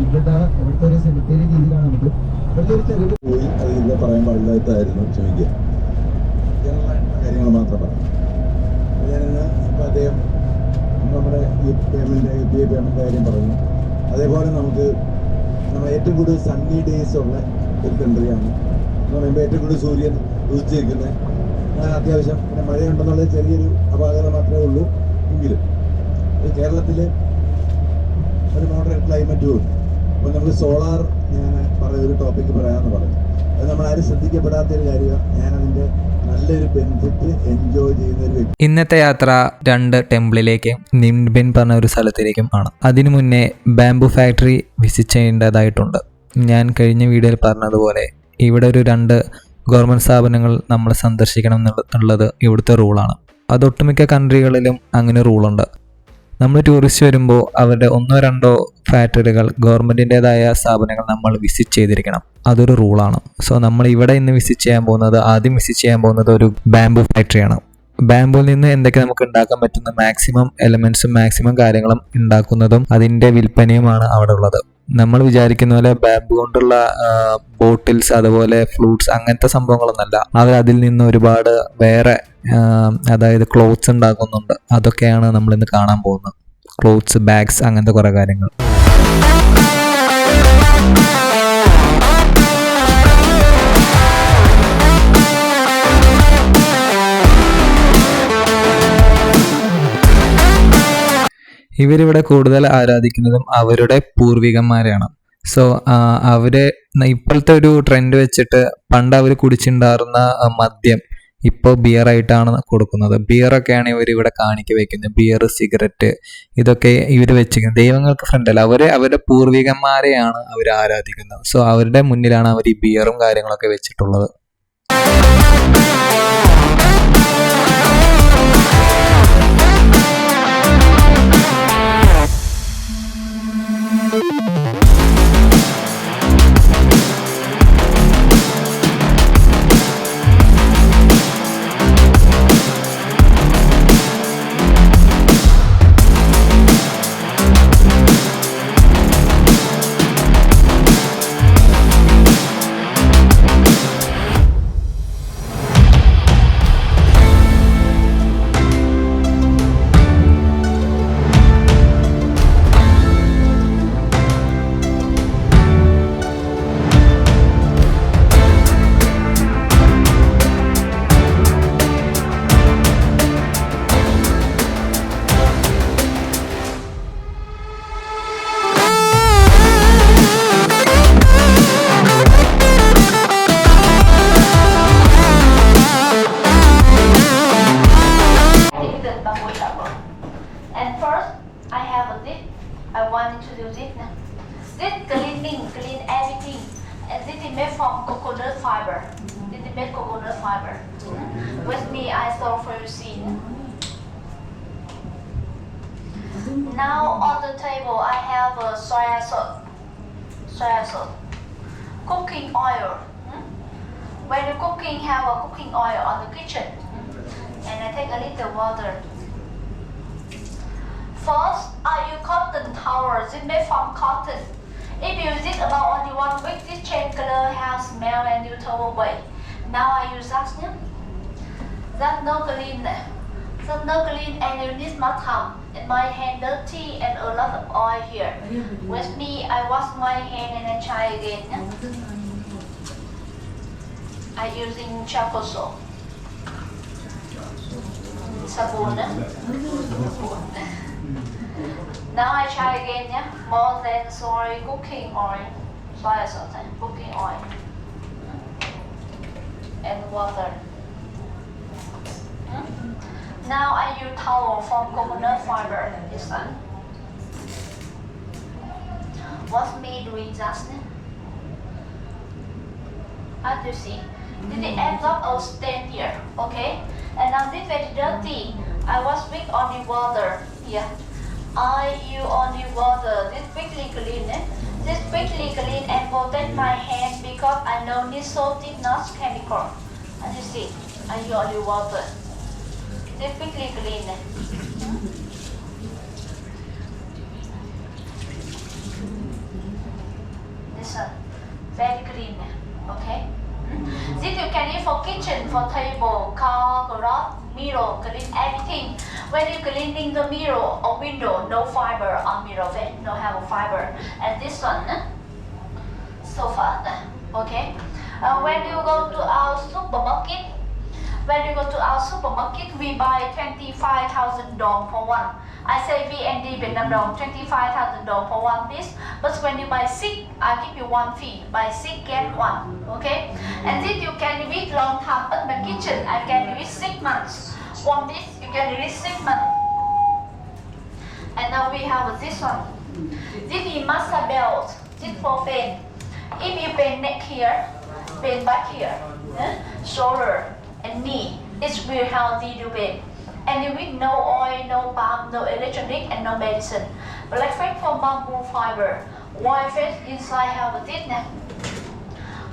ഇവിടുത്തെ ഒരു സെമിത്തേരി രീതിയിലാണ് നമുക്ക് ഇവിടുത്തെ ഒരു ചെറിയ പോയി അത് ഇവിടെ പറയാൻ പാടില്ലാത്തായിരുന്നു, ക്ഷമിക്കുക. കാര്യങ്ങൾ മാത്രം പറയാം. ഞാനിന്ന് ഇപ്പോൾ അദ്ദേഹം നമ്മുടെ ഈ പേയ്മെൻറ്റ് UPI പേയ്മെൻറ്റ് കാര്യം പറഞ്ഞു. അതേപോലെ നമുക്ക് നമ്മൾ ഏറ്റവും കൂടുതൽ സണ്ണി ഡേയ്സ് ഉള്ള ഒരു കൺട്രിയാണ് എന്ന് പറയുമ്പോൾ ഏറ്റവും കൂടുതൽ സൂര്യൻ ഉദിച്ചിരിക്കുന്നത്. അത്യാവശ്യം പിന്നെ മഴയുണ്ടെന്നുള്ളത് ചെറിയൊരു അപാകത മാത്രമേ ഉള്ളൂ. എങ്കിലും കേരളത്തിൽ ഒരു മോഡറേറ്റ് ക്ലൈമറ്റ് ഉണ്ട്. അപ്പോൾ നമുക്ക് സോളാർ ഞാൻ ഒരു ടോപ്പിക്ക് പറയാമെന്ന് പറഞ്ഞു. അത് നമ്മളാരും ശ്രദ്ധിക്കപ്പെടാത്തൊരു കാര്യമാണ്. ഞാനതിൻ്റെ നല്ലൊരു ബെനിഫിറ്റ് എൻജോയ് ചെയ്യുന്ന ഒരു വ്യക്തി. ഇന്നത്തെ യാത്ര 2 ടെമ്പിളിലേക്കും നിംബിൻ പറഞ്ഞ ഒരു സ്ഥലത്തിലേക്കും ആണ്. അതിനു മുന്നേ ബാംബു ഫാക്ടറി വിസിറ്റ് ചെയ്യേണ്ടതായിട്ടുണ്ട്. ഞാൻ കഴിഞ്ഞ വീഡിയോയിൽ പറഞ്ഞതുപോലെ ഇവിടെ ഒരു 2 ഗവൺമെൻറ് സ്ഥാപനങ്ങൾ നമ്മൾ സന്ദർശിക്കണം എന്നുള്ളത് ഇവിടുത്തെ റൂളാണ്. അതൊട്ടുമിക്ക കൺട്രികളിലും അങ്ങനെ റൂളുണ്ട്. നമ്മൾ ടൂറിസ്റ്റ് വരുമ്പോൾ അവരുടെ 1-2 ഫാക്ടറികൾ ഗവൺമെൻറ്റിൻ്റെതായ സ്ഥാപനങ്ങൾ നമ്മൾ വിസിറ്റ് ചെയ്തിരിക്കണം. അതൊരു റൂളാണ്. സോ നമ്മൾ ഇവിടെ ഇന്ന് ആദ്യം വിസിറ്റ് ചെയ്യാൻ പോകുന്നത് ഒരു ബാംബു ഫാക്ടറിയാണ്. ബാംബുവിൽ നിന്ന് എന്തൊക്കെ നമുക്ക് ഉണ്ടാക്കാൻ പറ്റുന്ന മാക്സിമം എലമെൻസും മാക്സിമം കാര്യങ്ങളും ഉണ്ടാക്കുന്നതും അതിൻ്റെ വിൽപ്പനയുമാണ് അവിടെ ഉള്ളത്. നമ്മൾ വിചാരിക്കുന്ന പോലെ ബാംബു കൊണ്ടുള്ള ബോട്ടിൽസ് അതുപോലെ ഫ്ലൂട്ട്സ് അങ്ങനത്തെ സംഭവങ്ങളൊന്നല്ല. അവർ അതിൽ നിന്ന് ഒരുപാട് വേറെ അതായത് ക്ലോത്ത്സ് ഉണ്ടാക്കുന്നുണ്ട്. അതൊക്കെയാണ് നമ്മളിന്ന് കാണാൻ പോകുന്നത്. ക്ലോത്ത്സ്, ബാഗ്സ്, അങ്ങനത്തെ കുറേ കാര്യങ്ങൾ. ഇവരിവിടെ കൂടുതൽ ആരാധിക്കുന്നതും അവരുടെ പൂർവികന്മാരെയാണ്. സോ അവര് ഇപ്പോഴത്തെ ഒരു ട്രെൻഡ് വെച്ചിട്ട് പണ്ട് അവർ കുടിച്ചിട്ടുണ്ടായിരുന്ന മദ്യം ഇപ്പോൾ ബിയറായിട്ടാണ് കൊടുക്കുന്നത്. ബിയറൊക്കെയാണ് ഇവരിവിടെ കാണിക്ക വയ്ക്കുന്നത്. ബിയർ, സിഗരറ്റ് ഇതൊക്കെ ഇവർ വെച്ചിരിക്കുന്നത്. ദൈവങ്ങൾക്ക് ഫ്രണ്ടല്ല, അവരുടെ പൂർവികന്മാരെയാണ് അവർ ആരാധിക്കുന്നത്. സോ അവരുടെ മുന്നിലാണ് അവർ ഈ ബിയറും കാര്യങ്ങളൊക്കെ വെച്ചിട്ടുള്ളത്. With me, I saw for you see. Now on the table, I have a soya sauce, cooking oil. When you're cooking, have a cooking oil on the kitchen, and I take a little water. First, I use cotton towels. It's made from cotton. If you use it about only 1 week, this change color, have smell, and you throw away. Now I use that. That's no clean. So no clean, and you need more time. And my hand dirty and a lot of oil here. With me, I wash my hand and I try again. I using charcoal soap. Sabun. Now I try again. More than cooking oil, soya sauce, and cooking oil, and water. Now I use towel from coconut fiber. This one. What's me doing just now? As you see, the end of our stain here. Okay, and now this very dirty. I was with only water here. I use only water. This quickly clean. This quickly clean and protect my hand because I know this soap is not chemical. As you see, I use only water. This quickly clean. for table, car, garage, mirror, clean everything. When you cleaning the mirror or window, no fiber on mirror, no have a fiber. And this one, sofa, okay. When you go to our supermarket, we buy 25,000 dong for one. I say VND Vietnam dong, 25,000 dong for one piece. But when you buy 6, I give you one fee. Buy 6, get one. Okay? And this you can leave it long time in the kitchen. I can leave it 6 months. One piece, you can leave it 6 months. And now we have this one. This is massage belt. This for pain. If you pain neck here, pain back here, shoulder and knee, it will healthy to pain. And with no oil, no balm, no electronic, and no medicine. Black face from bamboo fiber. White face inside have a thickness.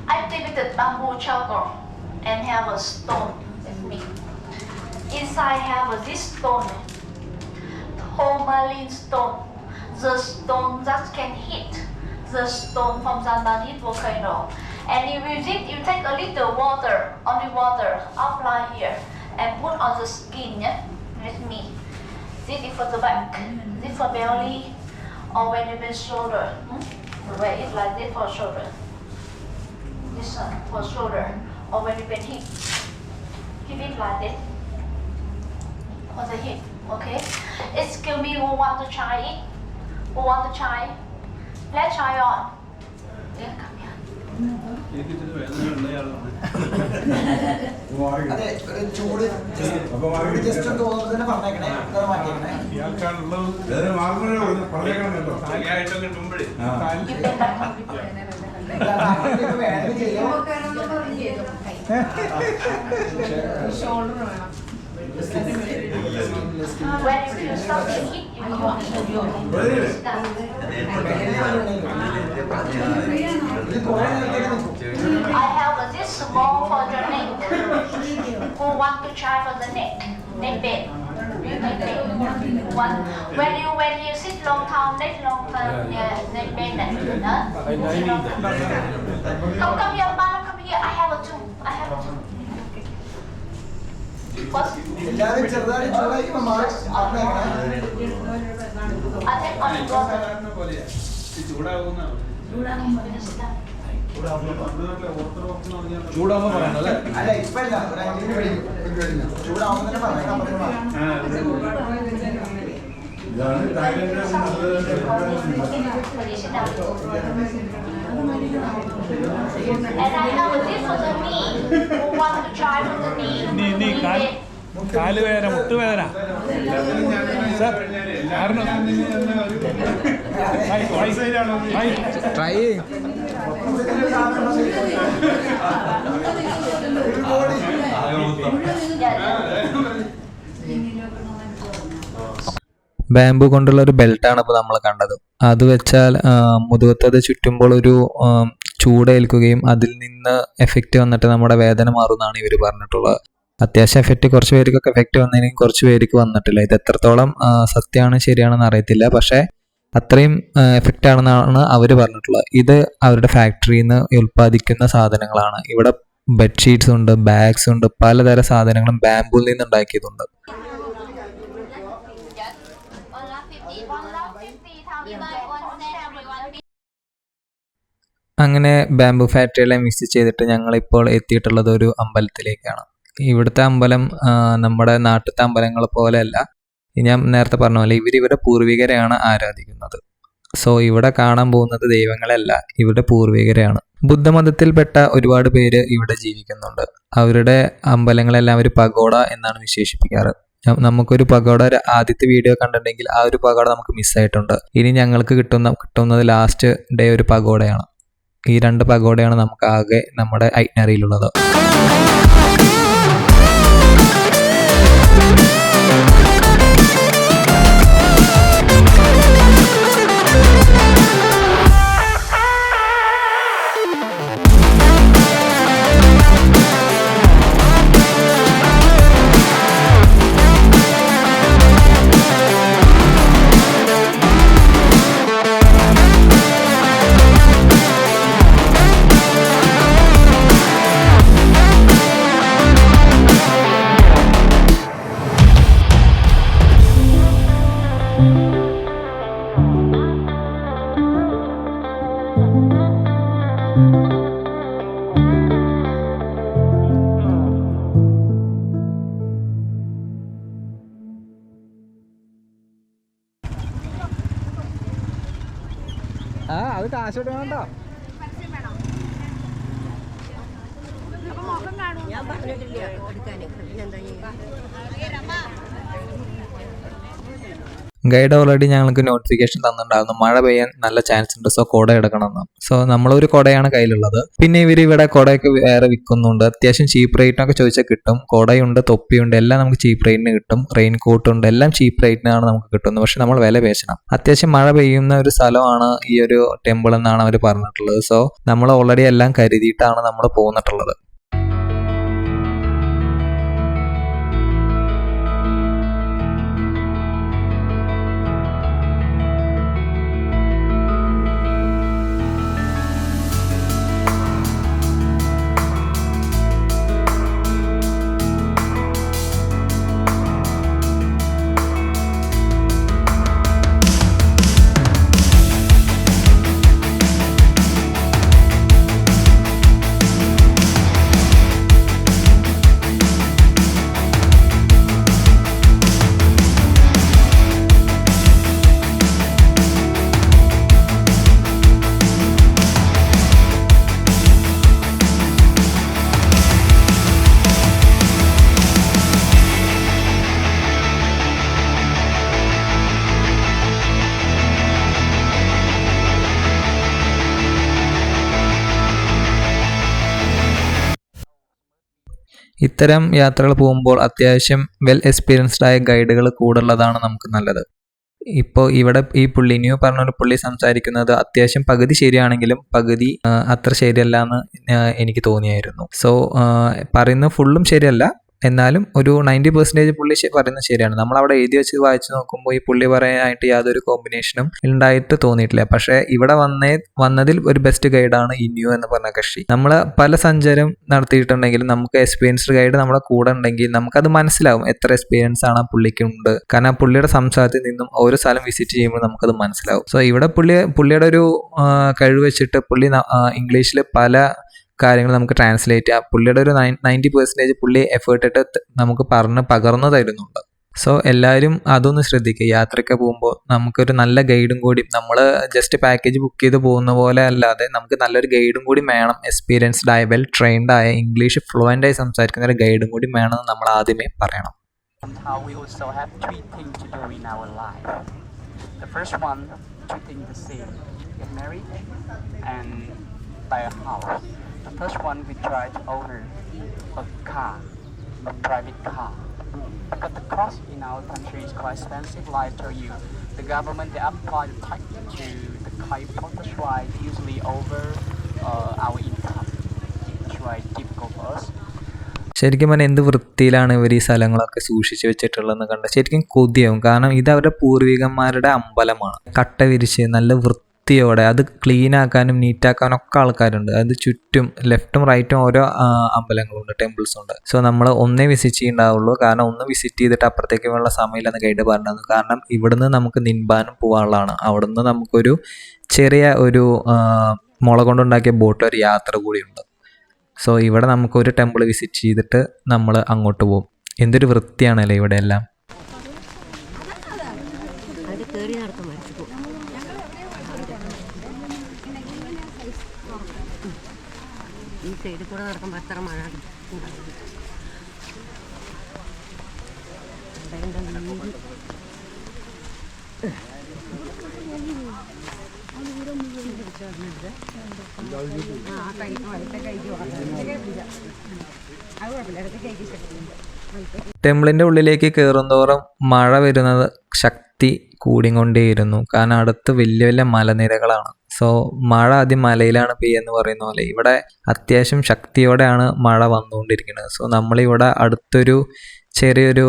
Activated bamboo charcoal and have a stone with me. Inside have this stone, tourmaline stone. The stone that can hit the stone from Zandanit volcano. And with it, you take a little water, only water, apply here. And put on the skin with me. This is for the back, this for belly, or when you bend shoulder. Wear it like this for shoulder. This one for shoulder, or when you bend hip. Keep it like this for the hip. Okay. Excuse me, who want to try it? Who want to try? Let's try on. Yeah, come here. അതെ ഒരു ചൂട് just ഒന്ന് തോന്നുന്നത് തന്നെ പറഞ്ഞേക്കണേ ഇത്ര മാറ്റിയേക്കണേ വേണമെങ്കിൽ ചെയ്യാം When you feel something hit, you I have this small for the neck. Who want to try for the neck? Neck bend. One. When you sit long time, neck bend. Come here, Mama. Come here. I have a two. എല്ലാവരും ചെറുതായിട്ട് ചൂടായിരിക്കും പറഞ്ഞേക്കണേ ചൂടാകുമ്പോ പറയണല്ലേ അല്ല ഇപ്പൊ ഇല്ല ഒരു 5 minute കഴിയും ചൂടാവുമ്പോ തന്നെ പറഞ്ഞേക്കാൻ ഇതാണ് തായ്ലൻഡിലെ And I have this for the knee. Who want to try for the knee? കാലുവേദന മുട്ടുവേദന സാർ ട്രൈ ബാംബു കൊണ്ടുള്ള ഒരു ബെൽറ്റാണ് ഇപ്പോൾ നമ്മൾ കണ്ടത്. അത് വെച്ചാൽ മുതുകത്തത് ചുറ്റുമ്പോൾ ഒരു ചൂടേൽക്കുകയും അതിൽ നിന്ന് എഫക്റ്റ് വന്നിട്ട് നമ്മുടെ വേദന മാറുമെന്നാണ് ഇവർ പറഞ്ഞിട്ടുള്ളത്. അത്യാവശ്യം എഫക്റ്റ് കുറച്ച് പേർക്കൊക്കെ എഫക്റ്റ് വന്നതിനും കുറച്ച് പേർക്ക് വന്നിട്ടില്ല. ഇത് എത്രത്തോളം സത്യമാണ് ശരിയാണെന്ന് അറിയത്തില്ല, പക്ഷേ അത്രയും എഫക്റ്റ് ആണെന്നാണ് അവർ പറഞ്ഞിട്ടുള്ളത്. ഇത് അവരുടെ ഫാക്ടറിയിൽ നിന്ന് ഉൽപ്പാദിക്കുന്ന സാധനങ്ങളാണ്. ഇവിടെ ബെഡ്ഷീറ്റ്സ് ഉണ്ട്, ബാഗ്സ് ഉണ്ട്, പലതരം സാധനങ്ങളും ബാംബുവിൽ നിന്ന് ഉണ്ടാക്കിയതുണ്ട്. അങ്ങനെ ബാംബു ഫാക്ടറിയെല്ലാം വിസിറ്റ് ചെയ്തിട്ട് ഞങ്ങളിപ്പോൾ എത്തിയിട്ടുള്ളത് ഒരു അമ്പലത്തിലേക്കാണ്. ഇവിടുത്തെ അമ്പലം നമ്മുടെ നാട്ടിലത്തെ അമ്പലങ്ങൾ പോലെയല്ല. ഞാൻ നേരത്തെ പറഞ്ഞ പോലെ ഇവരുടെ പൂർവികരെയാണ് ആരാധിക്കുന്നത്. സോ ഇവിടെ കാണാൻ പോകുന്നത് ദൈവങ്ങളല്ല, ഇവരുടെ പൂർവികരെയാണ്. ബുദ്ധമതത്തിൽപ്പെട്ട ഒരുപാട് പേര് ഇവിടെ ജീവിക്കുന്നുണ്ട്. അവരുടെ അമ്പലങ്ങളെല്ലാം ഒരു പഗോഡ എന്നാണ് വിശേഷിപ്പിക്കാറ്. നമുക്കൊരു പഗോഡ ആദ്യത്തെ വീഡിയോ കണ്ടിട്ടുണ്ടെങ്കിൽ ആ ഒരു പഗോഡ നമുക്ക് മിസ്സായിട്ടുണ്ട്. ഇനി ഞങ്ങൾക്ക് കിട്ടുന്നത് ലാസ്റ്റ് ഡേ ഒരു പഗോഡയാണ്. ഈ 2 പഗോഡയാണ് നമുക്ക് ആകെ നമ്മുടെ ഐറ്റ്നറിയിലുള്ളത്. അത് കാശോട്ട് വേണ്ട. ഞാൻ പറഞ്ഞിട്ടില്ല എടുക്കാന്. പിന്നെന്താ ഗൈഡ് ഓൾറെഡി ഞങ്ങൾക്ക് നോട്ടിഫിക്കേഷൻ തന്നിട്ടുണ്ടായിരുന്നു മഴ പെയ്യാൻ നല്ല ചാൻസ് ഉണ്ട്, സോ കുട എടുക്കണമെന്ന്. സോ നമ്മളൊരു കുടയാണ് കയ്യിലുള്ളത്. പിന്നെ ഇവർ ഇവിടെ കുടയൊക്കെ വേറെ വിൽക്കുന്നുണ്ട്. അത്യാവശ്യം ചീപ്പ് റേറ്റിനൊക്കെ ചോദിച്ചാൽ കിട്ടും. കുടയുണ്ട്, തൊപ്പിയുണ്ട്, എല്ലാം നമുക്ക് ചീപ്പ് റേറ്റിന് കിട്ടും. റെയിൻ കോട്ടുണ്ട്, എല്ലാം ചീപ്പ് റേറ്റിനാണ് നമുക്ക് കിട്ടുന്നത്. പക്ഷെ നമ്മൾ വില പേശണം. അത്യാവശ്യം മഴ പെയ്യുന്ന ഒരു സ്ഥലമാണ് ഈ ഒരു ടെമ്പിൾ എന്നാണ് അവർ പറഞ്ഞിട്ടുള്ളത്. സോ നമ്മൾ ഓൾറെഡി എല്ലാം കരുതിയിട്ടാണ് നമ്മൾ പോന്നിട്ടുള്ളത്. ഇത്തരം യാത്രകൾ പോകുമ്പോൾ അത്യാവശ്യം വെൽ എക്സ്പീരിയൻസ്ഡ് ആയ ഗൈഡുകൾ കൂടുള്ളതാണ് നമുക്ക് നല്ലത്. ഇപ്പോൾ ഇവിടെ ഈ പുള്ളി ന്യൂ പറഞ്ഞൊരു പുള്ളി സംസാരിക്കുന്നത് അത്യാവശ്യം പകുതി ശരിയാണെങ്കിലും പകുതി അത്ര ശരിയല്ല എന്ന് എനിക്ക് തോന്നിയായിരുന്നു. സോ പറയുന്നത് ഫുള്ളും ശരിയല്ല, എന്നാലും ഒരു 90% പുള്ളി പറയുന്നത് ശരിയാണ്. നമ്മളവിടെ എഴുതി വെച്ച് വായിച്ച് നോക്കുമ്പോൾ ഈ പുള്ളി പറയാനായിട്ട് യാതൊരു കോമ്പിനേഷനും ഉണ്ടായിട്ട് തോന്നിയിട്ടില്ല. പക്ഷേ ഇവിടെ വന്നതിൽ ഒരു ബെസ്റ്റ് ഗൈഡാണ് ഈ ന്യൂ എന്ന് പറഞ്ഞ കക്ഷി. നമ്മൾ പല സഞ്ചാരം നടത്തിയിട്ടുണ്ടെങ്കിലും നമുക്ക് എക്സ്പീരിയൻസ്ഡ് ഗൈഡ് നമ്മുടെ കൂടെ ഉണ്ടെങ്കിൽ നമുക്കത് മനസ്സിലാവും എത്ര എക്സ്പീരിയൻസ് ആണ് ആ പുള്ളിക്കുണ്ട്. കാരണം ആ പുള്ളിയുടെ സംസാരത്തിൽ നിന്നും ഓരോ സ്ഥലം വിസിറ്റ് ചെയ്യുമ്പോൾ നമുക്കത് മനസ്സിലാവും. സോ ഇവിടെ പുള്ളിയുടെ ഒരു കഴിവ് വെച്ചിട്ട് പുള്ളി ഇംഗ്ലീഷിൽ പല കാര്യങ്ങൾ നമുക്ക് ട്രാൻസ്ലേറ്റ് ചെയ്യാം. പുള്ളിയുടെ ഒരു 90% പുള്ളി എഫേർട്ട് ഇട്ട് നമുക്ക് പകർന്നു തരുന്നുണ്ട്. സോ എല്ലാവരും അതൊന്ന് ശ്രദ്ധിക്കുക. യാത്രയ്ക്ക് പോകുമ്പോൾ നമുക്കൊരു നല്ല ഗൈഡും കൂടി, നമ്മൾ ജസ്റ്റ് പാക്കേജ് ബുക്ക് ചെയ്ത് പോകുന്ന പോലെ അല്ലാതെ നമുക്ക് നല്ലൊരു ഗൈഡും കൂടി വേണം. എക്സ്പീരിയൻസ്ഡ് ആയ വെൽ ട്രെയിൻഡ് ആയ ഇംഗ്ലീഷ് ഫ്ലുവൻ്റ് ആയി സംസാരിക്കുന്ന ഒരു ഗൈഡും കൂടി വേണമെന്ന് നമ്മൾ ആദ്യമേ പറയണം. We also have 3 things to do in our life. The first one, 2 things the same: get married and buy a house. The first one, we try to own a car, a private car. But the cost in our country is quite expensive. Like I tell you, the government they apply the tax to the car import. That's why usually over our income. That's why it's difficult for us. ശരിക്കും പറഞ്ഞാൽ എന്ത് വൃത്തിയിലാണ് ഇവർ ഈ സ്ഥലങ്ങളൊക്കെ സൂക്ഷിച്ചു വെച്ചിട്ടുള്ളതെന്ന് കണ്ട ശരിക്കും കൊതിയാവും. കാരണം ഇത് അവരുടെ പൂർവികന്മാരുടെ അമ്പലമാണ്. കട്ട വിരിച്ച് നല്ല വൃത്തിയോടെ അത് ക്ലീൻ ആക്കാനും നീറ്റാക്കാനും ഒക്കെ ആൾക്കാരുണ്ട്. അത് ചുറ്റും ലെഫ്റ്റും റൈറ്റും ഓരോ അമ്പലങ്ങളുണ്ട്, ടെമ്പിൾസ് ഉണ്ട്. സോ നമ്മൾ ഒന്നേ വിസിറ്റ് ചെയ്യുന്നുണ്ടാവുള്ളൂ. കാരണം ഒന്ന് വിസിറ്റ് ചെയ്തിട്ട് അപ്പുറത്തേക്ക് ഉള്ള സമയമില്ലെന്ന് ഗൈഡ് പറഞ്ഞത്. കാരണം ഇവിടുന്ന് നമുക്ക് നിൻബാനും പോകാനുള്ളതാണ്. അവിടുന്ന് നമുക്കൊരു ചെറിയ ഒരു മുള കൊണ്ടുണ്ടാക്കിയ ബോട്ടിൽ ഒരു യാത്ര കൂടിയുണ്ട്. സോ ഇവിടെ നമുക്കൊരു ടെമ്പിൾ വിസിറ്റ് ചെയ്തിട്ട് നമ്മൾ അങ്ങോട്ട് പോകും. എന്തൊരു വൃത്തിയാണല്ലേ ഇവിടെ എല്ലാം. ഈ സൈഡിൽ കൂടെ നടക്കുമ്പോൾ എത്ര മഴ ടെമ്പിളിൻ്റെ ഉള്ളിലേക്ക് കയറുന്തോറും മഴ വരുന്നത് ശക്തി കൂടിക്കൊണ്ടേയിരുന്നു. കാരണം അടുത്ത് വലിയ വലിയ മലനിരകളാണ്. സോ മഴ ആദ്യം മലയിലാണ് പെയ്യെന്ന് പറയുന്ന പോലെ ഇവിടെ അത്യാവശ്യം ശക്തിയോടെയാണ് മഴ വന്നുകൊണ്ടിരിക്കുന്നത്. സോ നമ്മളിവിടെ അടുത്തൊരു ചെറിയൊരു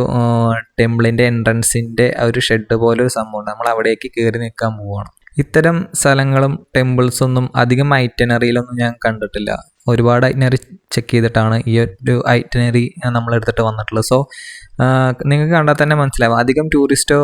ടെമ്പിളിൻ്റെ എൻട്രൻസിൻ്റെ ഒരു ഷെഡ് പോലെ ഒരു സംഭവമുണ്ട്. നമ്മൾ അവിടേക്ക് കയറി നിൽക്കാൻ പോവുകയാണ്. ഇത്തരം സ്ഥലങ്ങളും ടെമ്പിൾസൊന്നും അധികം ഐറ്റനറിയിലൊന്നും ഞാൻ കണ്ടിട്ടില്ല. ഒരുപാട് ഐറ്റിനറി ചെക്ക് ചെയ്തിട്ടാണ് ഈ ഒരു ഐറ്റിനറി നമ്മൾ എടുത്തിട്ട് വന്നിട്ടുള്ളത്. സോ നിങ്ങൾക്ക് കണ്ടാൽ തന്നെ മനസ്സിലാവും അധികം ടൂറിസ്റ്റോ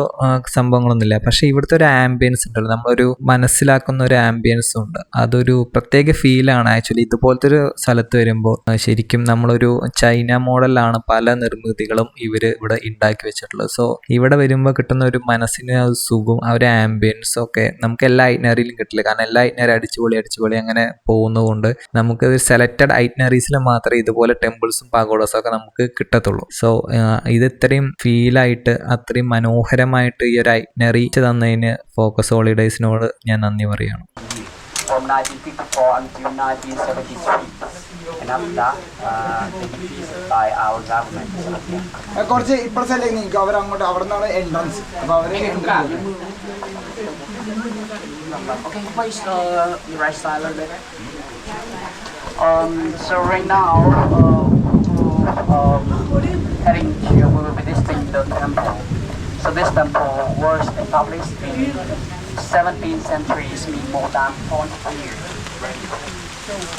സംഭവങ്ങളൊന്നുമില്ല. പക്ഷേ ഇവിടുത്തെ ഒരു ആംബിയൻസ് ഉണ്ടല്ലോ, നമ്മളൊരു മനസ്സിലാക്കുന്ന ഒരു ആംബിയൻസും ഉണ്ട്. അതൊരു പ്രത്യേക ഫീലാണ് ആക്ച്വലി ഇതുപോലത്തെ ഒരു സ്ഥലത്ത് വരുമ്പോൾ. ശരിക്കും നമ്മളൊരു ചൈന മോഡലാണ് പല നിർമ്മിതികളും ഇവിടെ ഉണ്ടാക്കി വെച്ചിട്ടുള്ളത്. സോ ഇവിടെ വരുമ്പോൾ കിട്ടുന്ന ഒരു മനസ്സിന് ആ സുഖവും ആ ഒരു ആംബിയൻസും ഒക്കെ നമുക്ക് എല്ലാ ഐറ്റിനറിയിലും കിട്ടില്ല. കാരണം എല്ലാ ഐറ്റിനറി അടിച്ചുപൊളി അങ്ങനെ പോകുന്നതുകൊണ്ട് നമുക്ക് സെലക്റ്റഡ് ഐറ്റിനറീസിൽ മാത്രമേ ഇതുപോലെ ടെമ്പിൾസും പാഗോഡസും ഒക്കെ നമുക്ക് കിട്ടത്തുള്ളൂ. സോ ഇത് ഇത്രയും ഫീലായിട്ട് അത്രയും മനോഹരമായിട്ട് ഈ ഒരു ഐറ്റിനറി തന്നതിന് ഫോക്കസ് ഹോളിഡേയ്സിനോട് ഞാൻ നന്ദി പറയുകയാണ്. From 1954 until 1973, and after that, increased by our government. കുറച്ച് ഇപ്പുറത്തേക്ക് നീക്കും. അവരങ്ങോട്ട് അവിടെ നിന്നാണ് എൻട്രൻസ്. അപ്പോൾ അവർ Okay, please your right side a little bit. So right now, heading to we will be visiting the temple. So this temple was established in 17th century, mean more than 400 years.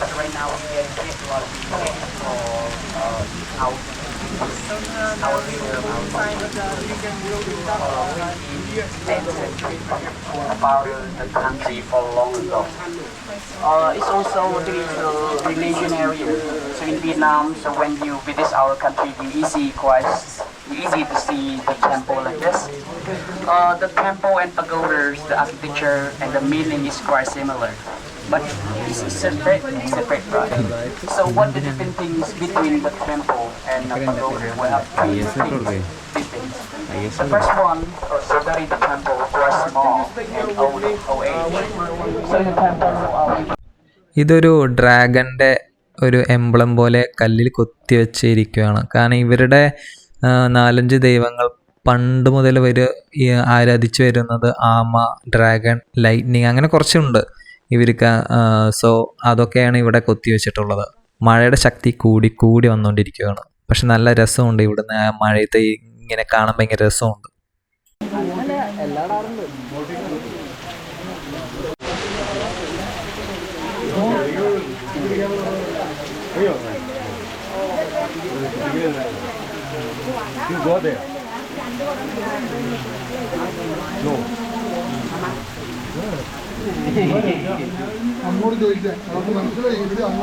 But right now we are here for our about the country for long ago. It's also a religion area. So in Vietnam, so when you visit our country, easy to see the temple like this. The temple and pagodas, the architecture and the meaning is quite similar. But it's separate, right? So what the different things between the temple and the pagoda? We have three things. The first one, so that is the temple was small and old age. So in the temple, ഇതൊരു ഡ്രാഗൻ്റെ ഒരു emblem പോലെ കല്ലിൽ കൊത്തി വെച്ചിരിക്കുകയാണ്. കാരണം ഇവരുടെ 4-5 ദൈവങ്ങൾ പണ്ട് മുതൽ ആരാധിച്ചു വരുന്നത് ആമ, ഡ്രാഗൺ, ലൈറ്റ്നിങ് അങ്ങനെ കുറച്ചുണ്ട് ഇവർക്ക്. സോ അതൊക്കെയാണ് ഇവിടെ കൊത്തി വെച്ചിട്ടുള്ളത്. മഴയുടെ ശക്തി കൂടി വന്നുകൊണ്ടിരിക്കുകയാണ്. പക്ഷെ നല്ല രസമുണ്ട് ഇവിടുന്ന് ആ മഴയത്തെ ഇങ്ങനെ കാണാൻ ഭയങ്കര രസമുണ്ട്. You go there. No. അമ്മോട് ചോദിക്കാം. നമുക്ക് മനസ്സിലായി ഇവിടെ അമ്മ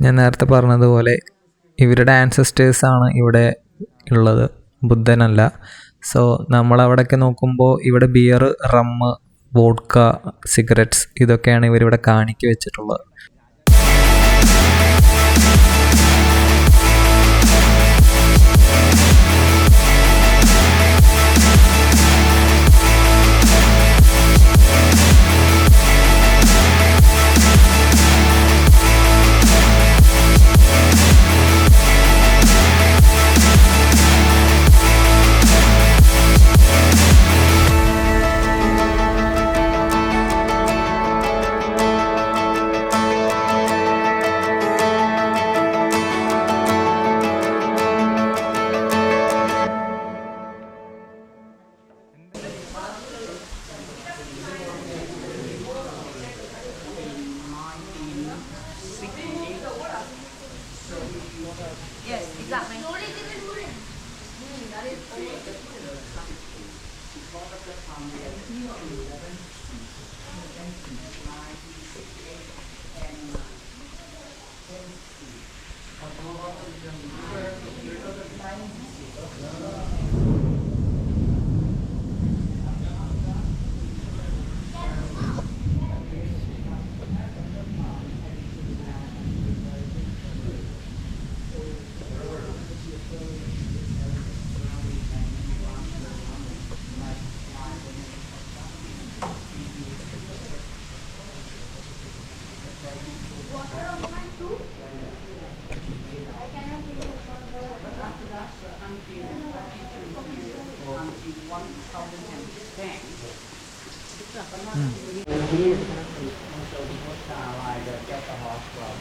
ഞാൻ നേരത്തെ പറഞ്ഞതുപോലെ ഇവരുടെ ആൻസസ്റ്റേഴ്സാണ് ഇവിടെ ഉള്ളത്, ബുദ്ധനല്ല. സോ നമ്മളവിടെയൊക്കെ നോക്കുമ്പോൾ ഇവിടെ ബിയർ, റമ്മ്, വോഡ്ക, സിഗരറ്റ്സ് ഇതൊക്കെയാണ് ഇവരിവിടെ കാണിക്ക് വെച്ചിട്ടുള്ളത്.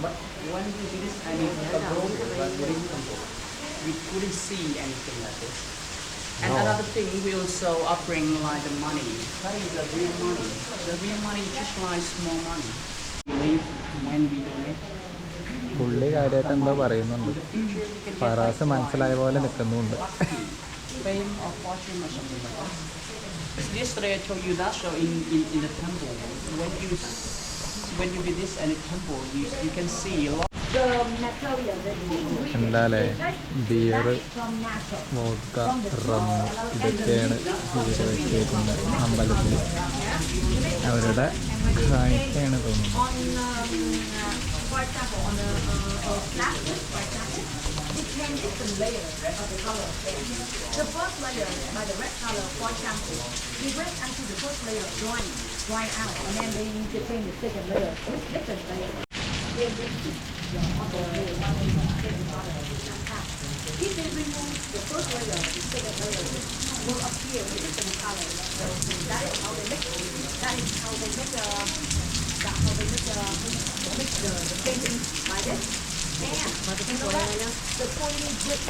But when we did this, I mean, we couldn't see anything like this. And another thing, we also offering like the money. That is the real money. The real money is just like small money. We live when we donate. പുള്ളി കാര്യമായിട്ട് എന്തോ പറയുന്നുണ്ട്. ഫറാസ് മനസ്സിലായ പോലെ നിൽക്കുന്നുണ്ട്. Fame or fortune or something like that. Yesterday I told you that, so in the temple, when you visit any temple, you can see a lot. എന്തായാലേ beer, vodka, rum ഇതൊക്കെയാണ് വെച്ചിരിക്കുന്നത് അമ്പലത്തിൽ. അവരുടെ കാഴ്ചയാണ് തോന്നുന്നത്. For example, on a flat, for example, it can different layers of the color. The first layer by the red color, for example, we wait until the first layer dry out, and then they need to change the second layer with different layers. If they remove the first layer, the second layer will appear with different colors. That is how they make. That is how they make the painting like this. And you know what? The pointy grip.